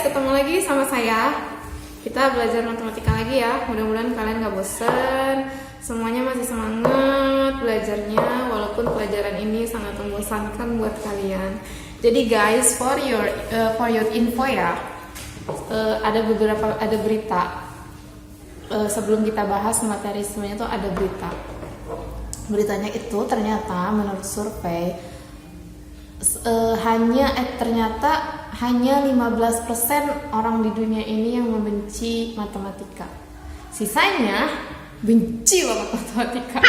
ketemu lagi sama saya. Kita belajar matematika lagi ya. Mudah-mudahan kalian gak bosen. Semuanya masih semangat belajarnya, walaupun pelajaran ini sangat membosankan buat kalian. Jadi guys, for your info ya, ada berita. Sebelum kita bahas materi semuanya tuh ada berita. Beritanya itu ternyata menurut survei ternyata hanya 15% orang di dunia ini yang membenci matematika. Sisanya benci banget matematika.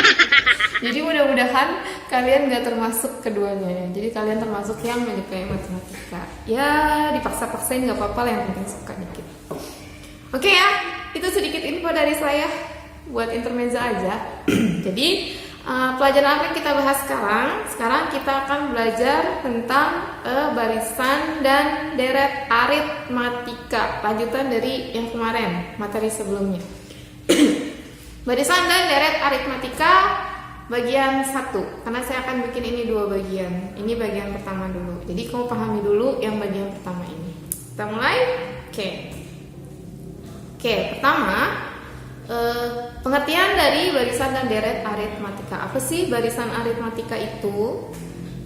Jadi mudah-mudahan kalian gak termasuk keduanya ya. Jadi kalian termasuk yang menyukai matematika. Ya dipaksa-paksain gak apa-apa lah, yang penting suka dikit. Oke ya, itu sedikit info dari saya buat intermezzo aja. Jadi pelajaran apa yang kita bahas sekarang? Sekarang kita akan belajar tentang barisan dan deret aritmatika, lanjutan dari yang kemarin, materi sebelumnya. Barisan dan deret aritmatika bagian 1, karena saya akan bikin ini 2 bagian. Ini bagian pertama dulu, jadi kamu pahami dulu yang bagian pertama ini. Kita mulai? Oke, pertama, pengertian dari barisan dan deret aritmatika. Apa sih barisan aritmatika itu?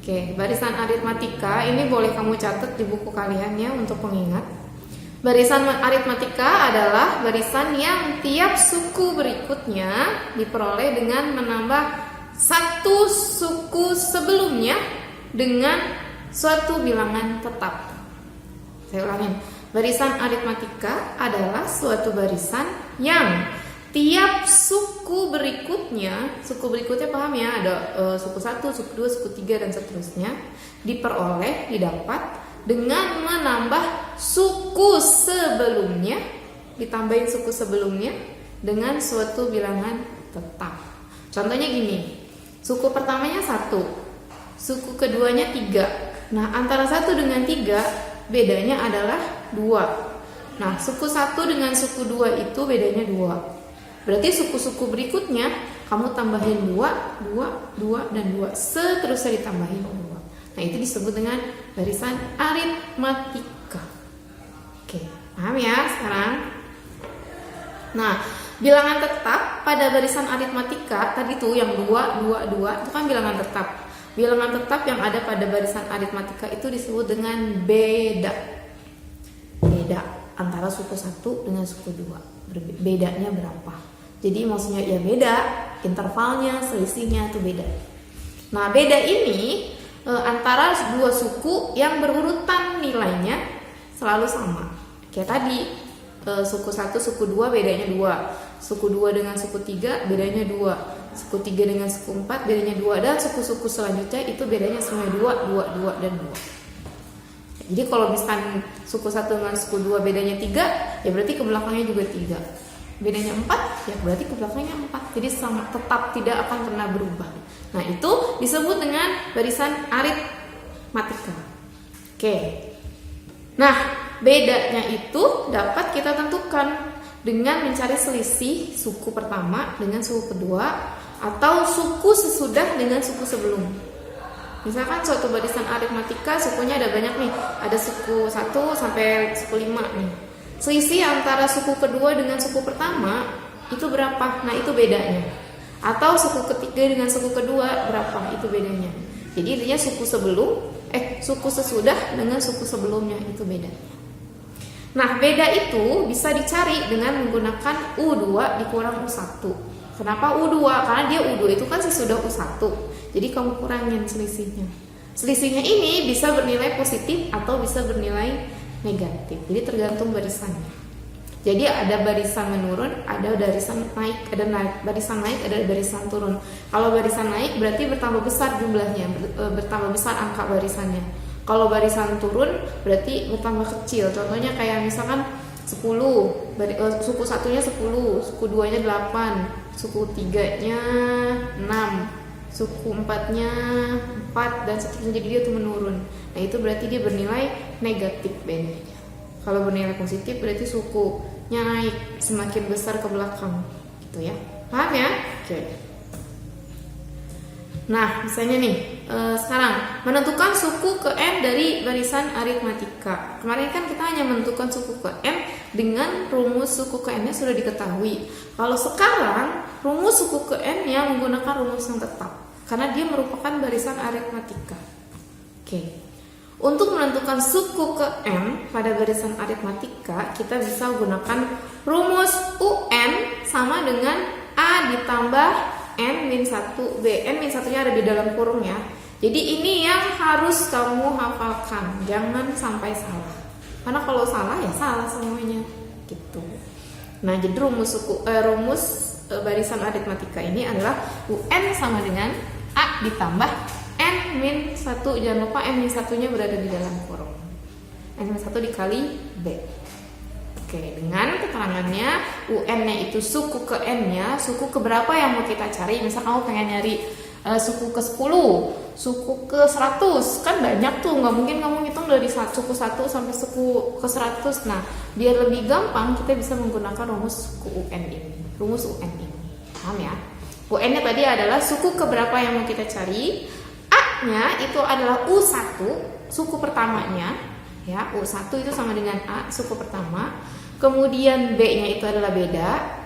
Oke, barisan aritmatika ini boleh kamu catat di buku kalian ya untuk pengingat. Barisan aritmatika adalah barisan yang tiap suku berikutnya diperoleh dengan menambah satu suku sebelumnya dengan suatu bilangan tetap. Saya ulangin. Barisan aritmatika adalah suatu barisan yang tiap suku berikutnya paham ya, ada suku 1, suku 2, suku 3 dan seterusnya, didapat dengan menambah suku sebelumnya, ditambahin suku sebelumnya dengan suatu bilangan tetap. Contohnya gini, suku pertamanya 1, suku keduanya 3. Nah, antara 1 dengan 3 bedanya adalah 2. Nah, suku 1 dengan suku 2 itu bedanya 2. Berarti suku-suku berikutnya kamu tambahin 2, 2, 2, dan 2. Seterusnya ditambahin 2. Nah, itu disebut dengan barisan aritmatika. Oke, paham ya sekarang? Nah, bilangan tetap pada barisan aritmatika tadi tuh yang 2, 2, 2 itu kan bilangan tetap. Bilangan tetap yang ada pada barisan aritmatika itu disebut dengan beda antara suku 1 dengan suku 2. Bedanya berapa? Jadi maksudnya ya beda, intervalnya, selisihnya itu beda. Nah, beda ini antara dua suku yang berurutan nilainya selalu sama. Kayak tadi, suku 1, suku 2 bedanya 2. Suku 2 dengan suku 3 bedanya 2. Suku 3 dengan suku 4 bedanya 2. Dan suku-suku selanjutnya itu bedanya semua 2, 2, 2, dan 2. Jadi kalau misalkan suku 1 dengan suku 2 bedanya 3, ya berarti ke belakangnya juga 3. Bedanya 4, ya berarti ke belakangnya 4. Jadi sama, tetap tidak akan pernah berubah. Nah, itu disebut dengan barisan aritmatika. Oke. Nah, bedanya itu dapat kita tentukan dengan mencari selisih suku pertama dengan suku kedua atau suku sesudah dengan suku sebelum. Misalkan suatu barisan aritmatika sukunya ada banyak nih, ada suku 1 sampai suku 5 nih. Selisih antara suku kedua dengan suku pertama itu berapa? Nah, itu bedanya. Atau suku ketiga dengan suku kedua berapa? Itu bedanya. Jadi intinya suku sesudah dengan suku sebelumnya itu beda. Nah, beda itu bisa dicari dengan menggunakan U2 dikurang U1. Kenapa U2? Karena dia U2 itu kan sesudah U1. Jadi kamu kurangin selisihnya. Selisihnya ini bisa bernilai positif atau bisa bernilai negatif. Jadi tergantung barisannya. Jadi ada barisan menurun, ada barisan naik, barisan naik, ada barisan turun. Kalau barisan naik berarti bertambah besar jumlahnya, bertambah besar angka barisannya. Kalau barisan turun berarti bertambah kecil. Contohnya kayak misalkan 10, suku 1-nya 10, suku 2-nya 8, suku 3-nya 6, suku 4-nya 4, dan seterusnya. Jadi dia tuh menurun. Nah, itu berarti dia bernilai negatif bedanya. Kalau bernilai positif berarti sukunya naik semakin besar ke belakang gitu ya. Paham ya? Oke. Nah, misalnya nih, sekarang menentukan suku ke n dari barisan aritmatika. Kemarin kan kita hanya menentukan suku ke n dengan rumus suku ke n-nya sudah diketahui. Kalau sekarang, rumus suku ke n-nya menggunakan rumus yang tetap, karena dia merupakan barisan aritmatika. Oke. Untuk menentukan suku ke n pada barisan aritmatika, kita bisa menggunakan rumus UN sama dengan A ditambah N-1B. N-1-nya ada di dalam kurung ya. Jadi ini yang harus kamu hafalkan. Jangan sampai salah. Karena kalau salah ya salah semuanya. Gitu. Nah, jadi rumus barisan aritmatika ini adalah UN sama dengan A ditambah N-1. Jangan lupa N-1-nya berada di dalam kurung. N-1 dikali B. Oke, dengan keterangannya UN-nya itu suku ke N-nya, suku ke berapa yang mau kita cari? Misal kamu pengen nyari suku ke 10, suku ke 100, kan banyak tuh, nggak mungkin kamu hitung dari suku 1 sampai suku ke 100. Nah, biar lebih gampang kita bisa menggunakan rumus suku UN ini. Rumus UN ini. Paham ya? UN-nya tadi adalah suku ke berapa yang mau kita cari. A-nya itu adalah U1, suku pertamanya. Ya, U1 itu sama dengan A, suku pertama. Kemudian B-nya itu adalah beda.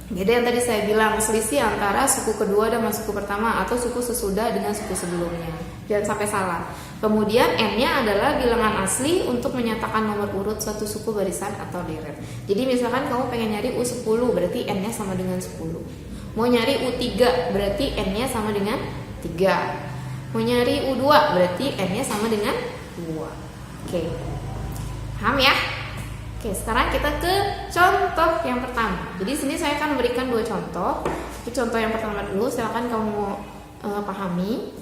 Beda yang tadi saya bilang, selisih antara suku kedua dengan suku pertama atau suku sesudah dengan suku sebelumnya. Jangan sampai salah. Kemudian N-nya adalah bilangan asli untuk menyatakan nomor urut suatu suku barisan atau deret. Jadi misalkan kamu pengen nyari U10, berarti N-nya sama dengan 10. Mau nyari U3, berarti N-nya sama dengan 3. Mau nyari U2, berarti N-nya sama dengan 2. Oke, paham ya? Oke, sekarang kita ke contoh yang pertama. Jadi sini saya akan memberikan 2 contoh. Contoh yang pertama dulu, silakan kamu pahami.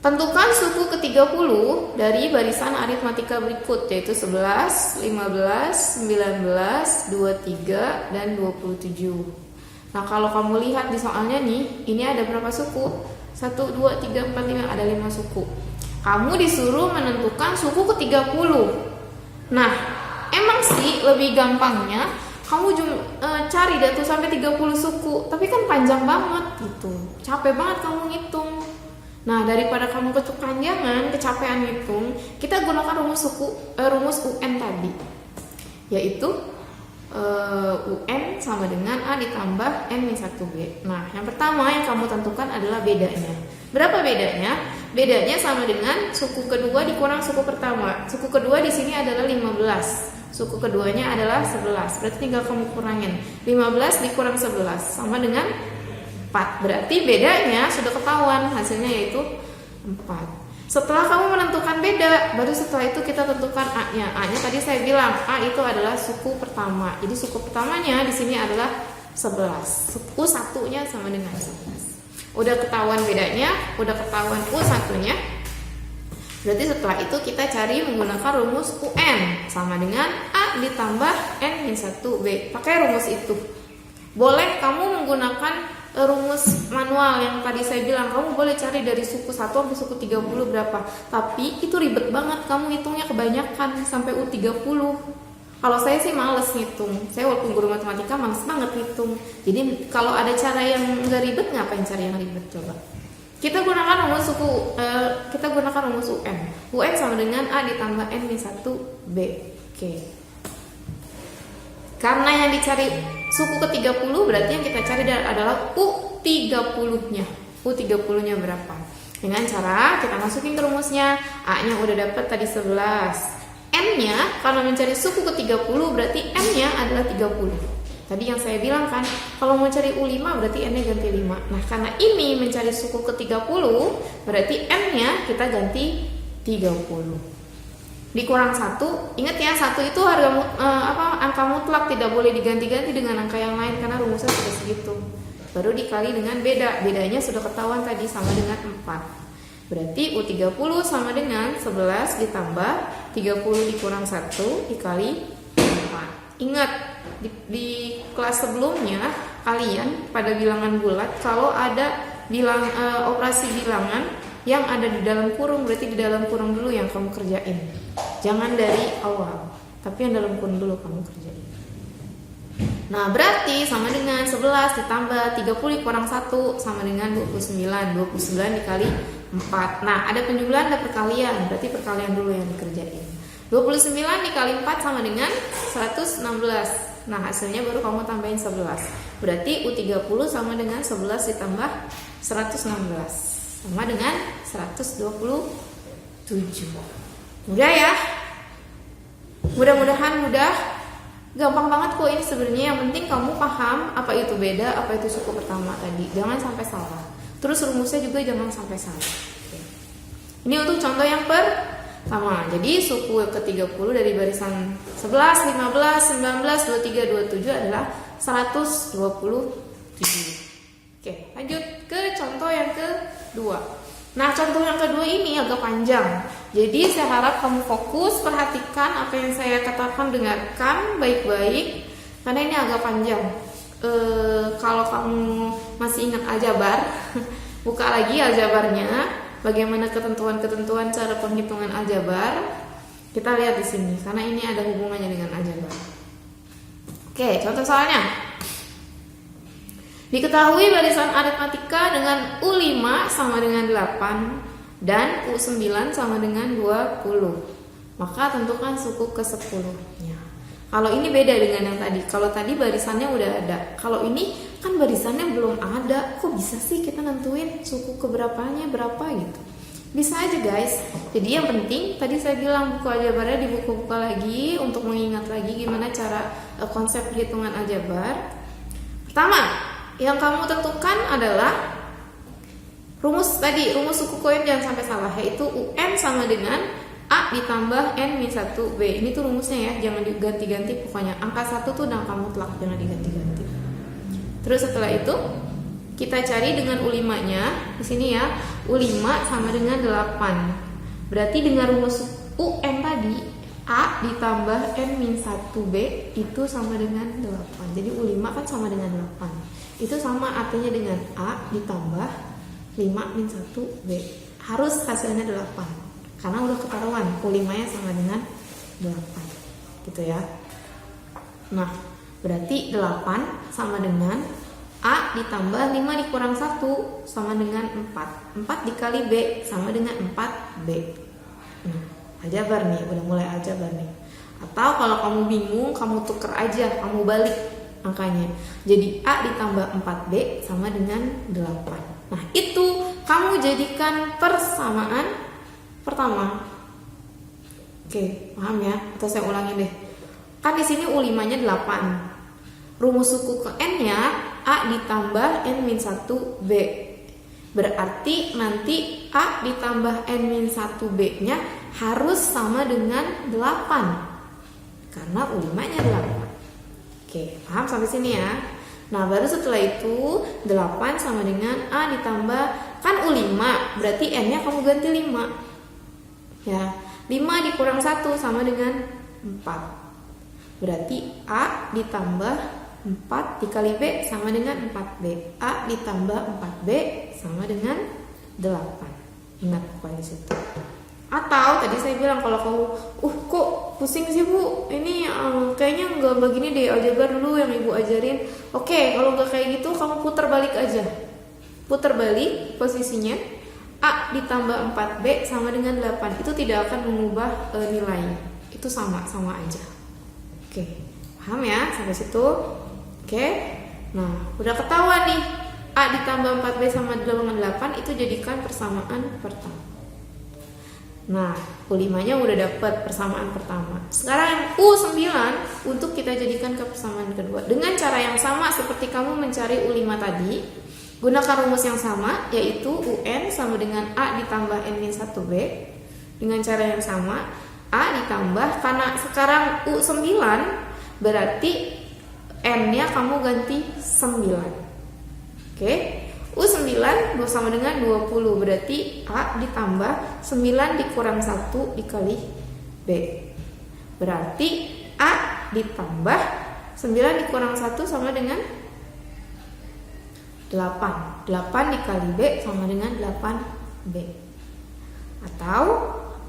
Tentukan suku ke-30 dari barisan aritmatika berikut, yaitu 11, 15, 19, 23, dan 27. Nah, kalau kamu lihat di soalnya nih, ini ada berapa suku? 1, 2, 3, 4, 5, ada 5 suku. Kamu disuruh menentukan suku ke-30. Nah, emang sih lebih gampangnya kamu cari dah tuh sampai 30 suku, tapi kan panjang banget gitu. Capek banget kamu ngitung. Nah, daripada kamu kepanjangan, kecapean ngitung, kita gunakan rumus UN tadi. Yaitu UN sama dengan A ditambah N-1B. Nah, yang pertama yang kamu tentukan adalah bedanya. Berapa bedanya? Bedanya sama dengan suku kedua dikurang suku pertama. Suku kedua di sini adalah 15. Suku keduanya adalah 11. Berarti tinggal kamu kurangin. 15 dikurang 11 sama dengan 4. Berarti bedanya sudah ketahuan, hasilnya yaitu 4. Setelah kamu menentukan beda, baru setelah itu kita tentukan A-nya. A-nya tadi saya bilang A itu adalah suku pertama. Jadi suku pertamanya di sini adalah 11. Suku satunya sama dengan 11. Udah ketahuan bedanya, udah ketahuan U1-nya. Berarti setelah itu kita cari menggunakan rumus UN sama dengan A ditambah N-1B. Pakai rumus itu. Boleh kamu menggunakan rumus manual yang tadi saya bilang, kamu boleh cari dari suku 1 sampai suku 30 berapa. Tapi itu ribet banget, kamu hitungnya kebanyakan sampai U30. Kalau saya sih males ngitung. Saya walaupun guru matematika males banget ngitung. Jadi kalau ada cara yang nggak ribet, ngapain cari yang ribet coba? Kita gunakan rumus UN. UN sama dengan A ditambah N-1B. Oke. Karena yang dicari suku ke-30, berarti yang kita cari adalah U30-nya. U30-nya berapa? Dengan cara kita masukin ke rumusnya. A-nya udah dapat tadi 11. N-nya, karena mencari suku ke-30, berarti N-nya adalah 30. Tadi yang saya bilang kan, kalau mau cari U5 berarti N-nya ganti 5. Nah, karena ini mencari suku ke-30, berarti N-nya kita ganti 30. Dikurang 1, ingat ya, 1 itu angka mutlak, tidak boleh diganti-ganti dengan angka yang lain karena rumusnya sudah segitu. Baru dikali dengan beda, bedanya sudah ketahuan tadi sama dengan 4. Berarti U30 sama dengan 11 ditambah 30 dikurang 1 dikali 4. Ingat, di kelas sebelumnya kalian pada bilangan bulat, kalau ada operasi bilangan yang ada di dalam kurung, berarti di dalam kurung dulu yang kamu kerjain. Jangan dari awal, tapi yang dalam kurung dulu kamu kerjain. Nah, berarti sama dengan 11 ditambah 30 dikurang 1 sama dengan 29. 29 dikali 4. Nah, ada penjumlahan, ada perkalian. Berarti perkalian dulu yang dikerjain. 29 dikali 4 sama dengan 116. Nah, hasilnya baru kamu tambahin 11. Berarti U30 sama dengan 11 ditambah 116. Sama dengan 127. Mudah ya? Mudah-mudahan mudah. Gampang banget kok ini sebenarnya. Yang penting kamu paham apa itu beda, apa itu suku pertama tadi. Jangan sampai salah. Terus rumusnya juga jangan sampai salah. Oke. Ini untuk contoh yang pertama. Jadi suku ke-30 dari barisan 11, 15, 19, 23, 27 adalah 127. Oke, lanjut ke contoh yang kedua. Nah, contoh yang kedua ini agak panjang. Jadi saya harap kamu fokus, perhatikan apa yang saya katakan, dengarkan baik-baik karena ini agak panjang. Kalau kamu masih ingat aljabar, buka lagi aljabarnya. Bagaimana ketentuan-ketentuan cara penghitungan aljabar? Kita lihat di sini karena ini ada hubungannya dengan aljabar. Oke, contoh soalnya. Diketahui barisan aritmatika dengan U5 sama dengan 8 dan U9 sama dengan 20. Maka tentukan suku ke-10-nya. Kalau ini beda dengan yang tadi. Kalau tadi barisannya udah ada. Kalau ini kan barisannya belum ada. Kok bisa sih kita nentuin suku keberapanya berapa gitu? Bisa aja guys. Jadi yang penting tadi saya bilang buku aljabarnya dibuka-buka lagi untuk mengingat lagi gimana cara konsep perhitungan aljabar. Pertama, yang kamu tentukan adalah rumus tadi, rumus suku koin jangan sampai salah, yaitu UN sama dengan A ditambah N-1B. Ini tuh rumusnya ya, jangan diganti-ganti pokoknya. Angka 1 tuh angka mutlak, jangan diganti-ganti. Terus setelah itu kita cari dengan U5-nya. Di sini ya, U5 sama dengan 8. Berarti dengan rumus UN tadi, A ditambah N-1B itu sama dengan 8. Jadi U5 kan sama dengan 8. Itu sama artinya dengan A ditambah 5-1B. Harus hasilnya 8. Karena udah ketahuan U5-nya sama dengan 8. Gitu ya. Nah, berarti 8 sama dengan A ditambah 5 dikurang 1 sama dengan 4. 4 dikali B sama dengan 4B. Nah, aljabar nih, udah mulai aljabar nih. Atau kalau kamu bingung, kamu tuker aja, kamu balik angkanya. Jadi A ditambah 4B sama dengan 8. Nah, itu kamu jadikan persamaan pertama. Oke, paham ya? Atau saya ulangi deh. Kan di sini U5-nya 8. Rumus suku ke N-nya A ditambah N-1B. Berarti nanti A ditambah N-1B-nya harus sama dengan 8. Karena U5-nya 8. Oke, paham sampai sini ya. Nah, baru setelah itu 8 sama dengan A ditambah, kan U5, berarti N-nya kamu ganti 5. Ya, 5 dikurang 1 sama dengan 4. Berarti A ditambah 4 dikali B sama dengan 4B. A ditambah 4B sama dengan 8. Ingat pokoknya di situ. Atau tadi saya bilang kalau kamu kok pusing sih Bu, ini kayaknya nggak begini deh, aljabar dulu yang ibu ajarin. Oke, kalau nggak kayak gitu kamu putar balik aja. Putar balik posisinya, A ditambah 4B sama dengan 8. Itu tidak akan mengubah nilainya. Itu sama aja. Oke, paham ya sampai situ? Oke, nah udah ketahuan nih A ditambah 4B sama dengan 8 itu jadikan persamaan pertama. Nah, U5-nya udah dapat persamaan pertama. Sekarang yang U9 untuk kita jadikan ke persamaan kedua. Dengan cara yang sama seperti kamu mencari U5 tadi, gunakan rumus yang sama, yaitu UN sama dengan A ditambah N-1B. Dengan cara yang sama, A ditambah, karena sekarang U9 berarti N-nya kamu ganti 9. Oke? U9 sama dengan 20, berarti A ditambah 9 dikurang 1 dikali B. Berarti A ditambah 9 dikurang 1 sama dengan 8. 8 dikali B sama dengan 8B. Atau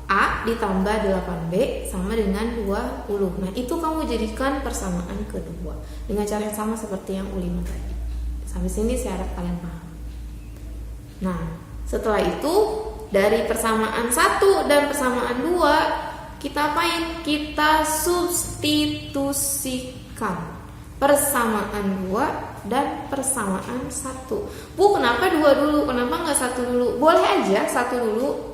A ditambah 8B sama dengan 20. Nah, itu kamu jadikan persamaan kedua dengan cara yang sama seperti yang U5 tadi. Sampai sini saya harap kalian paham. Nah, setelah itu dari persamaan 1 dan persamaan 2 kita apain? Kita substitusikan persamaan 2 dan persamaan 1. Bu, kenapa 2 dulu? Kenapa nggak 1 dulu? Boleh aja 1 dulu.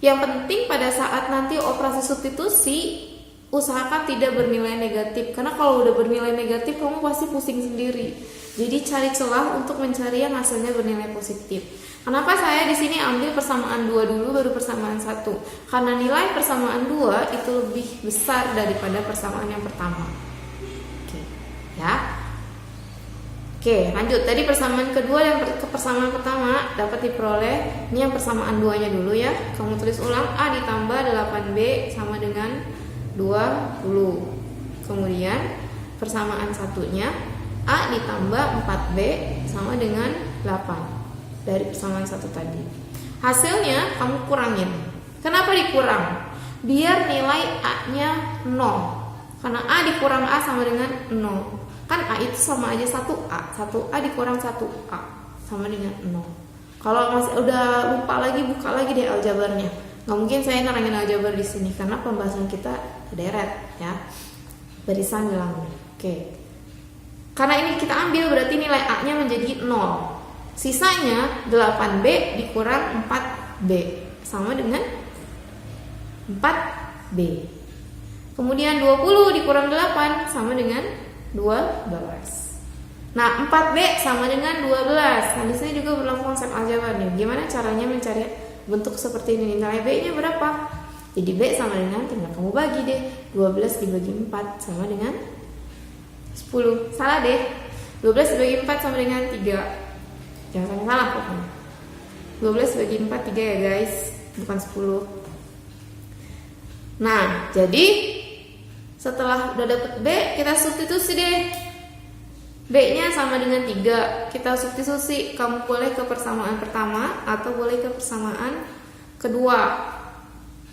Yang penting pada saat nanti operasi substitusi, usahakan tidak bernilai negatif. Karena kalau udah bernilai negatif, kamu pasti pusing sendiri. Jadi cari celah untuk mencari yang hasilnya bernilai positif. Kenapa saya di sini ambil persamaan 2 dulu baru persamaan 1? Karena nilai persamaan 2 itu lebih besar daripada persamaan yang pertama. Oke, ya. Oke, lanjut. Tadi persamaan kedua dan persamaan pertama dapat diperoleh. Ini yang persamaan 2-nya dulu ya. Kamu tulis ulang, A ditambah 8B sama dengan 20. Kemudian persamaan satunya, A ditambah 4B sama dengan 8 dari persamaan 1 tadi. Hasilnya kamu kurangin. Kenapa dikurang? Biar nilai A-nya 0. Karena A dikurang A sama dengan 0. Kan A itu sama aja 1A. 1A dikurang 1A sama dengan 0. Kalau masih udah lupa lagi, buka lagi deh aljabarnya. Nggak mungkin saya nerangin aljabar di sini karena pembahasan kita deret ya. Barisan bilang. Oke. Karena ini kita ambil berarti nilai A-nya menjadi 0. Sisanya 8B dikurang 4B sama dengan 4B. Kemudian 20 dikurang 8 sama dengan 12. Nah, 4B sama dengan 12. Nah, di sini juga berlaku konsep aljabar nih. Gimana caranya mencari bentuk seperti ini? Nilai B-nya berapa? Jadi B sama dengan, tinggal kamu bagi deh. 12 dibagi 4 sama dengan 10. Salah deh. 12 dibagi 4 sama dengan 3. Jangan sampai salah pokoknya. 12 bagi 4 3 ya guys, bukan 10. Nah, jadi setelah udah dapet B, kita substitusi deh. B-nya sama dengan 3. Kita substitusi. Kamu boleh ke persamaan pertama atau boleh ke persamaan kedua.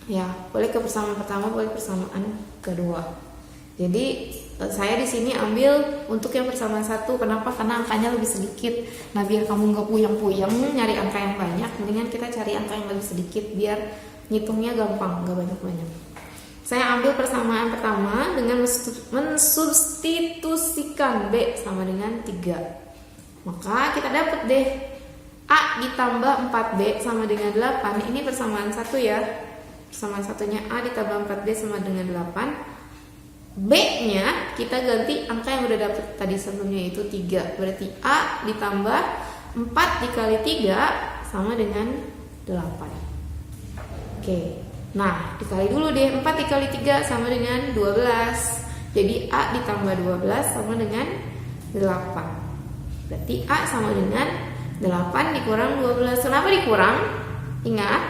Ya, boleh ke persamaan pertama, boleh persamaan kedua. Jadi saya di sini ambil untuk yang persamaan 1. Kenapa? Karena angkanya lebih sedikit. Nah, biar kamu nggak puyeng-puyeng nyari angka yang banyak, mendingan kita cari angka yang lebih sedikit biar ngitungnya gampang, nggak banyak-banyak. Saya ambil persamaan pertama dengan mensubstitusikan B sama dengan 3. Maka kita dapat deh A ditambah 4B sama dengan 8. Ini persamaan 1 ya. Persamaan satunya A ditambah 4B sama dengan 8. B-nya kita ganti angka yang udah dapat tadi sebelumnya itu 3. Berarti A ditambah 4 dikali 3 sama dengan 8. Oke. Nah, dikali dulu deh. 4 dikali 3 sama dengan 12. Jadi A ditambah 12 sama dengan 8. Berarti A sama dengan 8 dikurang 12. Kenapa dikurang? Ingat,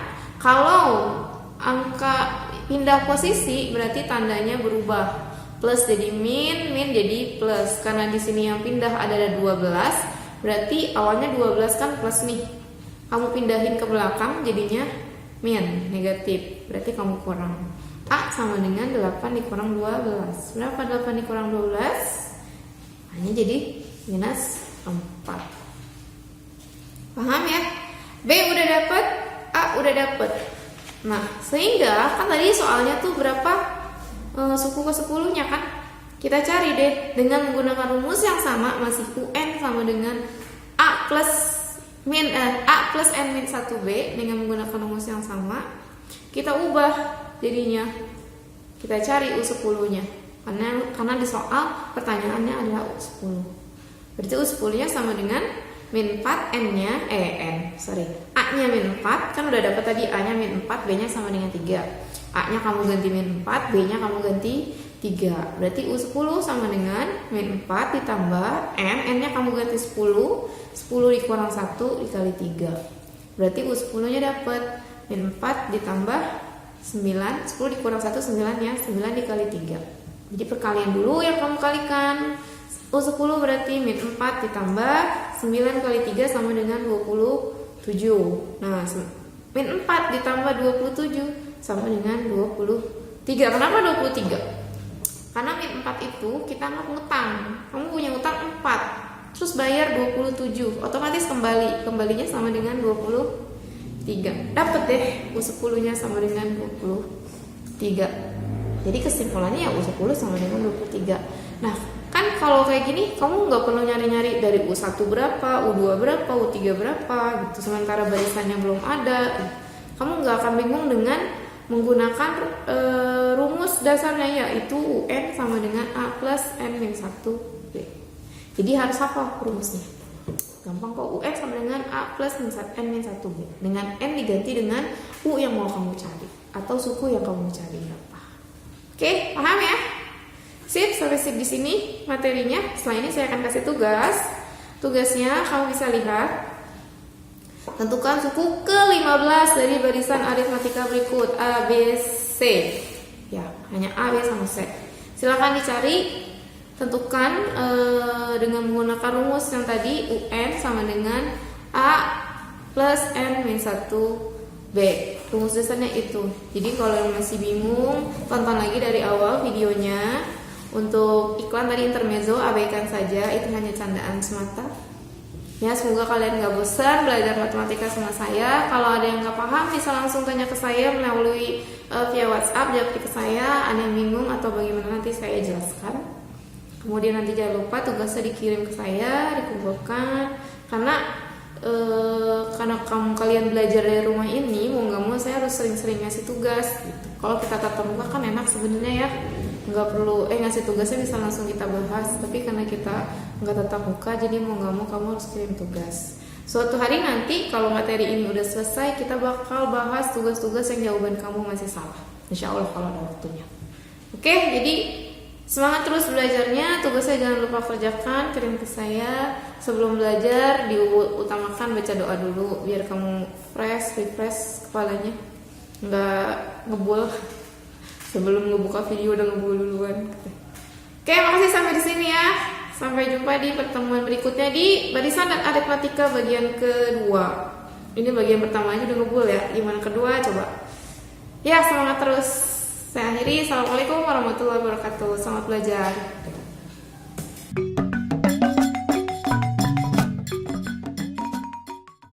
kalau angka pindah posisi berarti tandanya berubah. Plus jadi min, min jadi plus. Karena di sini yang pindah ada 12, berarti awalnya 12 kan plus nih. Kamu pindahin ke belakang jadinya min, negatif. Berarti kamu kurang. A sama dengan 8 dikurang 12. Berapa 8 dikurang 12? Hanya jadi minus 4. Paham ya? B udah dapet, A udah dapet. Nah, sehingga kan tadi soalnya tuh berapa suku ke 10-nya kan? Kita cari deh dengan menggunakan rumus yang sama, masih UN sama dengan A plus A plus N min 1B dengan menggunakan rumus yang sama. Kita ubah jadinya. Kita cari U10-nya. Karena di soal pertanyaannya adalah U10. Berarti U10-nya sama dengan min 4, A-nya min 4. Kan udah dapat tadi A-nya min 4, B-nya sama dengan 3. A-nya kamu ganti min 4, B-nya kamu ganti 3. Berarti U10 sama dengan min 4 ditambah N-nya kamu ganti 10. 10 dikurang 1 dikali 3. Berarti U10-nya dapat min 4 ditambah 9. 10 dikurang 1 9 ya. 9 dikali 3. Jadi perkalian dulu yang kamu kalikan. U10 berarti min 4 ditambah 9 kali 3 sama dengan 27. Nah, min 4 ditambah 27 sama dengan 23. Kenapa 23? Karena min 4 itu kita anggap ngutang. Kamu punya utang 4, terus bayar 27, otomatis kembalinya sama dengan 23. Dapat deh U10 nya sama dengan 23. Jadi kesimpulannya ya U10 sama dengan 23. Nah, kan kalau kayak gini kamu nggak perlu nyari-nyari dari U1 berapa, U2 berapa, U3 berapa gitu. Sementara barisannya belum ada, kamu nggak akan bingung dengan menggunakan rumus dasarnya, yaitu UN sama dengan A plus N-1B. Jadi harus apa rumusnya? Gampang kok, UN sama dengan A plus N-1B. Dengan N diganti dengan U yang mau kamu cari, atau suku yang kamu cari berapa. Oke, paham ya? Sip, sampai sip di sini materinya. Setelah ini saya akan kasih tugas. Tugasnya kamu bisa lihat. Tentukan suku ke-15 dari barisan aritmatika berikut A, B, C. Ya, hanya A, B, sama C. Silakan dicari. Tentukan dengan menggunakan rumus yang tadi, UN sama dengan A plus N-1B. Rumus dasarnya itu. Jadi kalau yang masih bingung, tonton lagi dari awal videonya. Untuk iklan tadi intermezzo abaikan saja, itu hanya candaan semata. Ya, semoga kalian gak bosan belajar matematika sama saya. Kalau ada yang gak paham bisa langsung tanya ke saya melalui via WhatsApp, japri ke saya. Ada yang bingung atau bagaimana nanti saya jelaskan. Kemudian nanti jangan lupa tugasnya dikirim ke saya, dikumpulkan. Karena kalian belajar dari rumah ini, mau nggak mau saya harus sering-sering ngasih tugas gitu. Kalau kita tatap muka kan enak sebenarnya ya, nggak perlu ngasih tugasnya bisa langsung kita bahas. Tapi karena kita nggak tatap muka, jadi mau nggak mau kamu harus kirim tugas. Suatu hari nanti kalau materi ini udah selesai, kita bakal bahas tugas-tugas yang jawaban kamu masih salah, insya Allah kalau ada waktunya. Oke, jadi semangat terus belajarnya. Tugasnya jangan lupa kerjakan, kirim ke saya. Sebelum belajar diutamakan baca doa dulu biar kamu refresh kepalanya, nggak ngebul. Sebelum ngebuka video udah ngebul duluan. Oke, makasih sampai di sini ya. Sampai jumpa di pertemuan berikutnya di barisan dan aritmatika bagian kedua. Ini bagian pertama aja udah ngebul ya. Gimana kedua coba? Ya, semangat terus. Saya akhiri. Assalamualaikum warahmatullahi wabarakatuh. Selamat belajar.